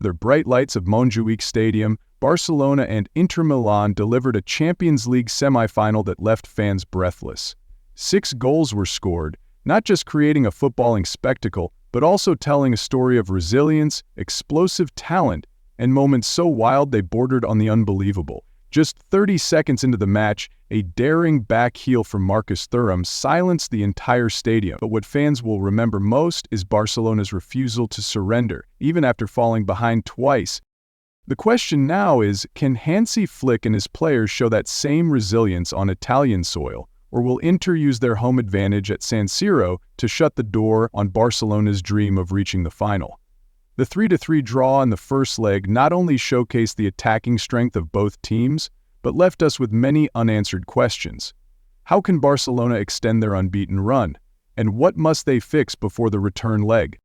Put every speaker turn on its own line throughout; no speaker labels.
Their bright lights of Montjuic Stadium, Barcelona and Inter Milan delivered a Champions League semi-final that left fans breathless. 6 goals were scored, not just creating a footballing spectacle, but also telling a story of resilience, explosive talent, and moments so wild they bordered on the unbelievable. Just 30 seconds into the match, a daring back heel from Marcus Thuram silenced the entire stadium. But what fans will remember most is Barcelona's refusal to surrender, even after falling behind twice. The question now is, can Hansi Flick and his players show that same resilience on Italian soil, or will Inter use their home advantage at San Siro to shut the door on Barcelona's dream of reaching the final? The 3-3 draw in the first leg not only showcased the attacking strength of both teams, but left us with many unanswered questions. How can Barcelona extend their unbeaten run? And what must they fix before the return leg?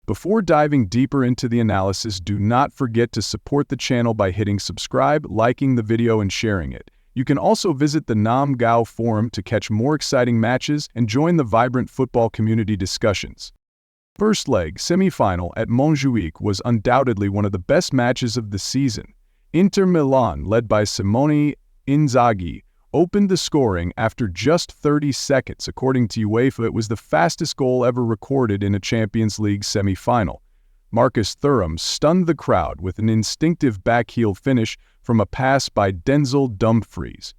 Before diving deeper into the analysis, do not forget to support the channel by hitting subscribe, liking the video, and sharing it. You can also visit the Nam Gao forum to catch more exciting matches and join the vibrant football community discussions. First leg, semi-final at Montjuic, was undoubtedly one of the best matches of the season. Inter Milan, led by Simone Inzaghi, opened the scoring after just 30 seconds. According to UEFA, it was the fastest goal ever recorded in a Champions League semi-final. Marcus Thuram stunned the crowd with an instinctive backheel finish from a pass by Denzel Dumfries.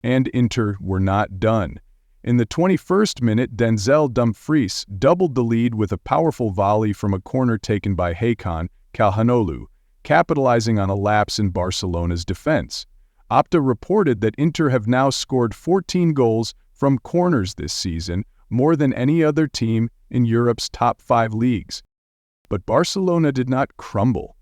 And Inter were not done. In the 21st minute, Denzel Dumfries doubled the lead with a powerful volley from a corner taken by Hakan Calhanoglu, capitalizing on a lapse in Barcelona's defense. Opta reported that Inter have now scored 14 goals from corners this season, more than any other team in Europe's top 5 leagues. But Barcelona did not crumble.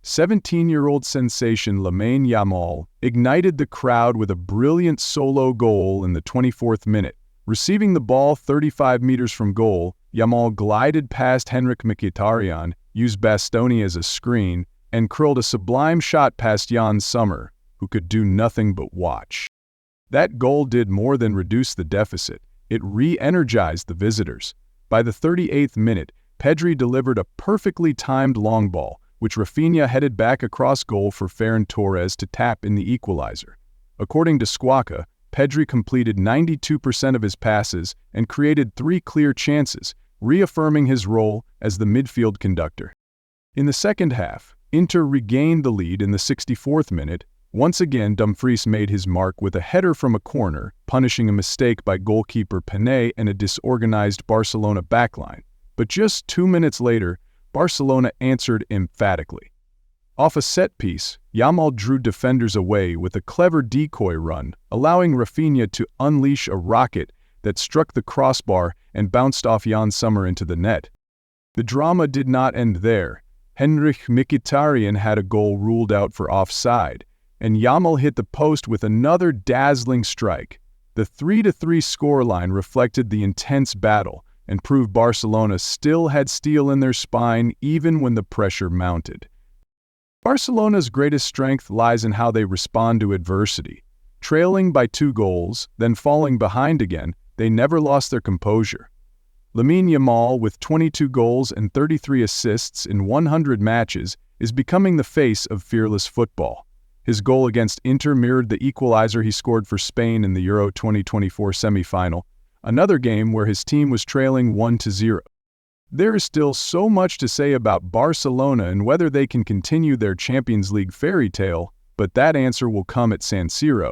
17-year-old sensation Lamine Yamal ignited the crowd with a brilliant solo goal in the 24th minute. Receiving the ball 35 meters from goal, Yamal glided past Henrik Mkhitaryan, used Bastoni as a screen, and curled a sublime shot past Jan Sommer, who could do nothing but watch. That goal did more than reduce the deficit. It re-energized the visitors. By the 38th minute, Pedri delivered a perfectly timed long ball, which Rafinha headed back across goal for Ferran Torres to tap in the equalizer. According to Squawka, Pedri completed 92% of his passes and created 3 clear chances, reaffirming his role as the midfield conductor. In the second half, Inter regained the lead in the 64th minute. Once again, Dumfries made his mark with a header from a corner, punishing a mistake by goalkeeper Panay and a disorganized Barcelona backline. But just 2 minutes later, Barcelona answered emphatically. Off a set piece, Yamal drew defenders away with a clever decoy run, allowing Rafinha to unleash a rocket that struck the crossbar and bounced off Jan Sommer into the net. The drama did not end there. Henrik Mkhitaryan had a goal ruled out for offside, and Yamal hit the post with another dazzling strike. The 3-3 scoreline reflected the intense battle and proved Barcelona still had steel in their spine even when the pressure mounted. Barcelona's greatest strength lies in how they respond to adversity. Trailing by 2 goals, then falling behind again, they never lost their composure. Lamine Yamal, with 22 goals and 33 assists in 100 matches, is becoming the face of fearless football. His goal against Inter mirrored the equalizer he scored for Spain in the Euro 2024 semi-final, another game where his team was trailing 1-0. There is still so much to say about Barcelona and whether they can continue their Champions League fairy tale, but that answer will come at San Siro.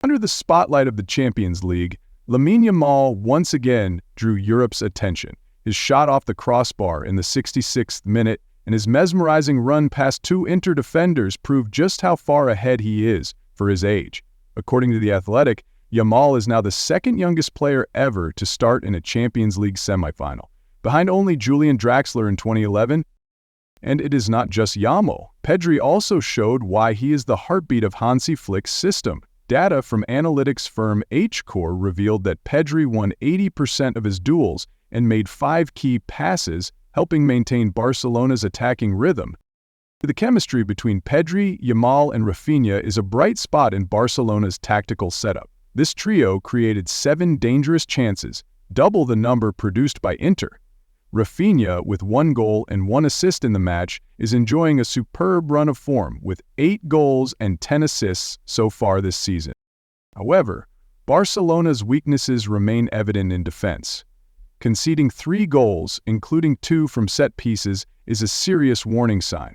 Under the spotlight of the Champions League, Lamine Yamal once again drew Europe's attention. His shot off the crossbar in the 66th minute and his mesmerizing run past 2 Inter defenders proved just how far ahead he is for his age. According to The Athletic, Yamal is now the 2nd youngest player ever to start in a Champions League semifinal, behind only Julian Draxler in 2011. And it is not just Yamal. Pedri also showed why he is the heartbeat of Hansi Flick's system. Data from analytics firm H-Core revealed that Pedri won 80% of his duels and made 5 key passes, helping maintain Barcelona's attacking rhythm. The chemistry between Pedri, Yamal, and Rafinha is a bright spot in Barcelona's tactical setup. This trio created 7 dangerous chances, double the number produced by Inter. Rafinha, with 1 goal and 1 assist in the match, is enjoying a superb run of form with 8 goals and 10 assists so far this season. However, Barcelona's weaknesses remain evident in defense. Conceding 3 goals, including 2 from set pieces, is a serious warning sign.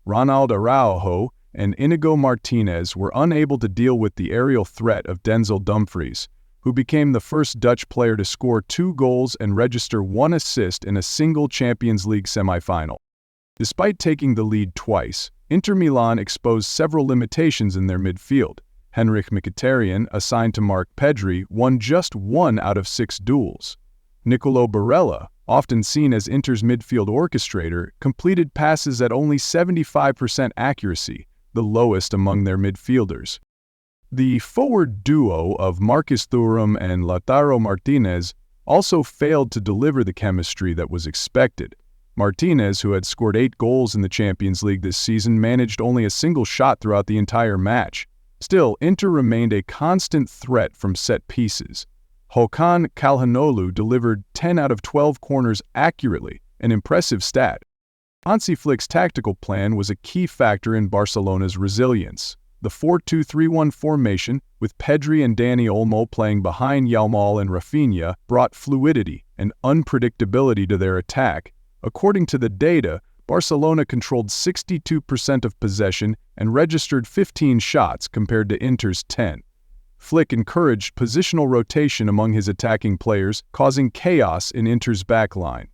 Ronald Araujo and Inigo Martinez were unable to deal with the aerial threat of Denzel Dumfries, who became the first Dutch player to score 2 goals and register 1 assist in a single Champions League semi-final. Despite taking the lead twice, Inter Milan exposed several limitations in their midfield. Henrikh Mkhitaryan, assigned to mark Pedri, won just 1 out of 6 duels. Nicolo Barella, often seen as Inter's midfield orchestrator, completed passes at only 75% accuracy, the lowest among their midfielders. The forward duo of Marcus Thuram and Lautaro Martinez also failed to deliver the chemistry that was expected. Martinez, who had scored 8 goals in the Champions League this season, managed only a single shot throughout the entire match. Still, Inter remained a constant threat from set pieces. Hakan Calhanoglu delivered 10 out of 12 corners accurately, an impressive stat. Hansi Flick's tactical plan was a key factor in Barcelona's resilience. The 4-2-3-1 formation, with Pedri and Dani Olmo playing behind Yamal and Rafinha, brought fluidity and unpredictability to their attack. According to the data, Barcelona controlled 62% of possession and registered 15 shots compared to Inter's 10. Flick encouraged positional rotation among his attacking players, causing chaos in Inter's backline.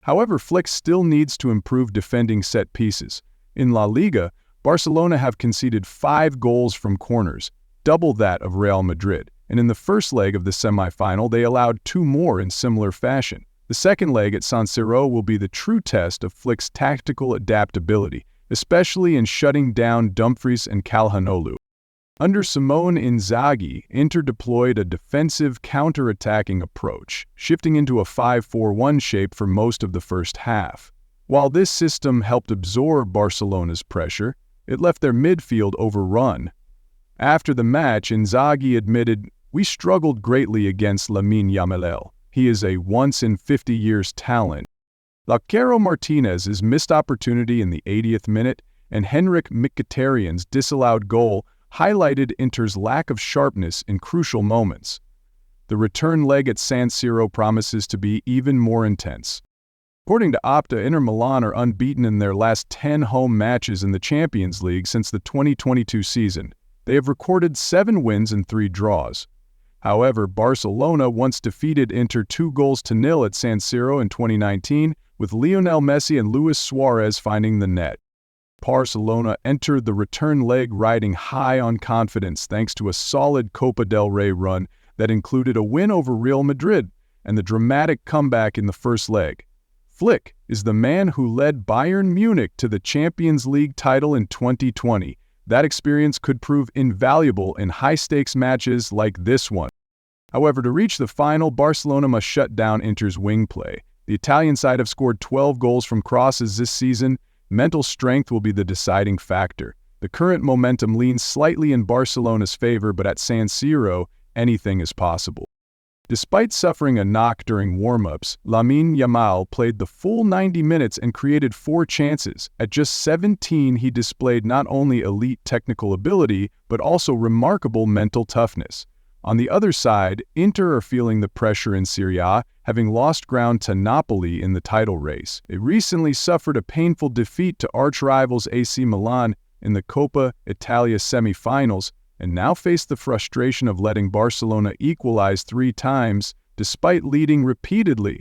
However, Flick still needs to improve defending set pieces. In La Liga, Barcelona have conceded 5 goals from corners, double that of Real Madrid, and in the first leg of the semi-final they allowed 2 more in similar fashion. The second leg at San Siro will be the true test of Flick's tactical adaptability, especially in shutting down Dumfries and Calhanoglu. Under Simone Inzaghi, Inter deployed a defensive counter-attacking approach, shifting into a 5-4-1 shape for most of the first half. While this system helped absorb Barcelona's pressure, it left their midfield overrun. After the match, Inzaghi admitted, "We struggled greatly against Lamine Yamal. He is a once-in-50-years talent." Lautaro Martinez's missed opportunity in the 80th minute and Henrikh Mkhitaryan's disallowed goal highlighted Inter's lack of sharpness in crucial moments. The return leg at San Siro promises to be even more intense. According to Opta, Inter Milan are unbeaten in their last 10 home matches in the Champions League since the 2022 season. They have recorded 7 wins and 3 draws. However, Barcelona once defeated Inter 2-0 at San Siro in 2019, with Lionel Messi and Luis Suarez finding the net. Barcelona entered the return leg riding high on confidence thanks to a solid Copa del Rey run that included a win over Real Madrid and the dramatic comeback in the first leg. Flick is the man who led Bayern Munich to the Champions League title in 2020. That experience could prove invaluable in high-stakes matches like this one. However, to reach the final, Barcelona must shut down Inter's wing play. The Italian side have scored 12 goals from crosses this season. Mental strength will be the deciding factor. The current momentum leans slightly in Barcelona's favor, but at San Siro, anything is possible. Despite suffering a knock during warm-ups, Lamine Yamal played the full 90 minutes and created 4 chances. At just 17, he displayed not only elite technical ability, but also remarkable mental toughness. On the other side, Inter are feeling the pressure in Serie A, having lost ground to Napoli in the title race. They recently suffered a painful defeat to arch-rivals AC Milan in the Coppa Italia semi-finals, and now face the frustration of letting Barcelona equalize 3 times, despite leading repeatedly.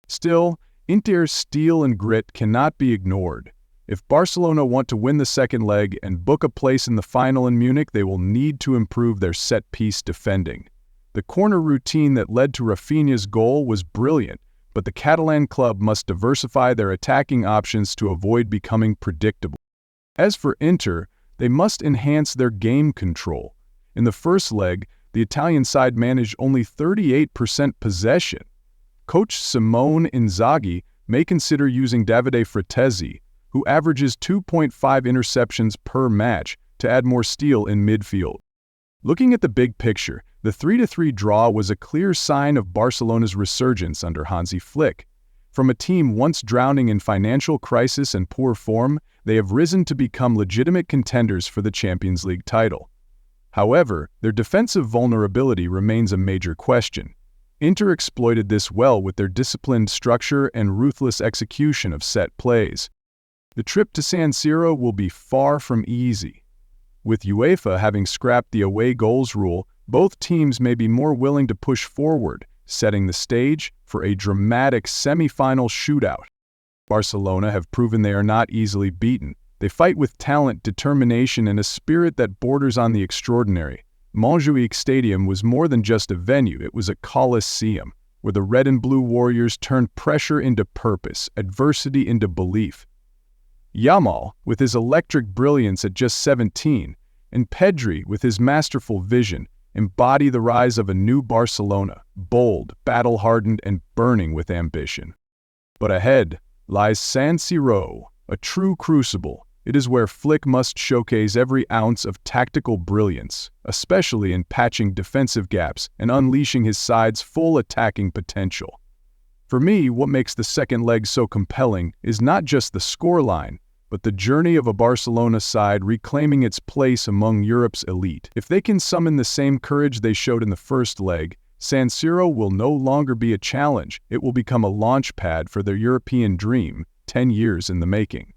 Still, Inter's steel and grit cannot be ignored. If Barcelona want to win the second leg and book a place in the final in Munich, they will need to improve their set-piece defending. The corner routine that led to Rafinha's goal was brilliant, but the Catalan club must diversify their attacking options to avoid becoming predictable. As for Inter, they must enhance their game control. In the first leg, the Italian side managed only 38% possession. Coach Simone Inzaghi may consider using Davide Fratesi, who averages 2.5 interceptions per match, to add more steel in midfield. Looking at the big picture, the 3-3 draw was a clear sign of Barcelona's resurgence under Hansi Flick. From a team once drowning in financial crisis and poor form, they have risen to become legitimate contenders for the Champions League title. However, their defensive vulnerability remains a major question. Inter exploited this well with their disciplined structure and ruthless execution of set plays. The trip to San Siro will be far from easy. With UEFA having scrapped the away goals rule, both teams may be more willing to push forward, setting the stage for a dramatic semi-final shootout. Barcelona have proven they are not easily beaten. They fight with talent, determination, and a spirit that borders on the extraordinary. Montjuic Stadium was more than just a venue, it was a coliseum, where the red and blue warriors turned pressure into purpose, adversity into belief. Yamal, with his electric brilliance at just 17, and Pedri, with his masterful vision, embody the rise of a new Barcelona, bold, battle-hardened, and burning with ambition. But ahead lies San Siro, a true crucible. It is where Flick must showcase every ounce of tactical brilliance, especially in patching defensive gaps and unleashing his side's full attacking potential. For me, what makes the second leg so compelling is not just the scoreline, but the journey of a Barcelona side reclaiming its place among Europe's elite. If they can summon the same courage they showed in the first leg, San Siro will no longer be a challenge. It will become a launch pad for their European dream, 10 years in the making.